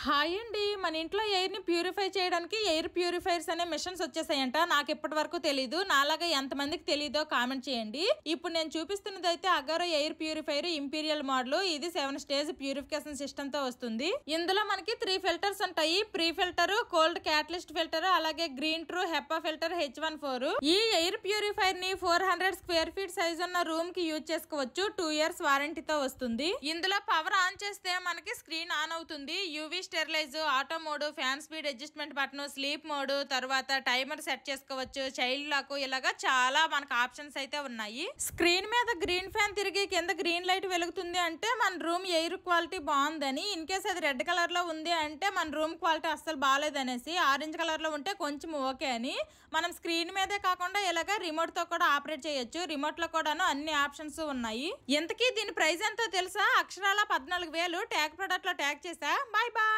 Hi అండి, మన ఇంట్లో ఎయిర్ని ప్యూరిఫై చేయడానికి ఎయిర్ ప్యూరిఫైర్స్ అనే మిషన్స్ వచ్చేసాయంట. నాకు ఇప్పటి వరకు తెలీదు. నాలాగా ఎంతమందికి తెలీదో కామెంట్ చేయండి. ఇప్పుడు నేను చూపిస్తున్నది అయితే Agaro air purifier imperial model. ఇది 7 స్టేజ్ ప్యూరిఫికేషన్ సిస్టమ్ తో వస్తుంది. ఇందులో మనకి 3 ఫిల్టర్స్ ఉంటాయి. Pre filter, cold catalyst filter, అలాగే గ్రీన్ ట్రూ, హెప్పా ఫిల్టర్, H14. ఈ ఎయిర్ ప్యూరిఫైర్ ని 400 స్క్వేర్ ఫీట్ సైజ్ ఉన్న రూమ్ కి యూజ్ చేసుకోవచ్చు. 2 ఇయర్స్ వారంటీతో వస్తుంది. ఇందులో పవర్ ఆన్ చేస్తే మనకి స్క్రీన్ ఆన్ అవుతుంది. UV sterilise, auto mode, fan speed adjustment button, sleep mode, తర్వాత టైమర్ సెట్ చేసుకోవచ్చు, చైల్డ్ లాక్, ఇలాగా చాలా మనకు ఆప్షన్స్ అయితే ఉన్నాయి. స్క్రీన్ మీద గ్రీన్ ఫ్యాన్ తిరిగి కింద గ్రీన్ లైట్ వెలుగుతుంది అంటే మన రూమ్ ఎయిర్ క్వాలిటీ బాగుందని. ఇన్ కేస్ అది రెడ్ కలర్ లో ఉంది అంటే మన రూమ్ క్వాలిటీ అస్సలు బాగాలేదనేసి. ఆరెంజ్ కలర్ లో ఉంటే కొంచెం ఓకే అని. మనం స్క్రీన్ మీదే కాకుండా ఇలాగా రిమోట్ తో కూడా ఆపరేట్ చేయొచ్చు. రిమోట్ లో కూడాను అన్ని ఆప్షన్స్ ఉన్నాయి. ఇంతకీ దీని ప్రైస్ ఎంతో తెలుసా? అక్షరాల 14,000. ట్యాగ్ ప్రొడక్ట్ లో ట్యాగ్ చేసా. Bye bye.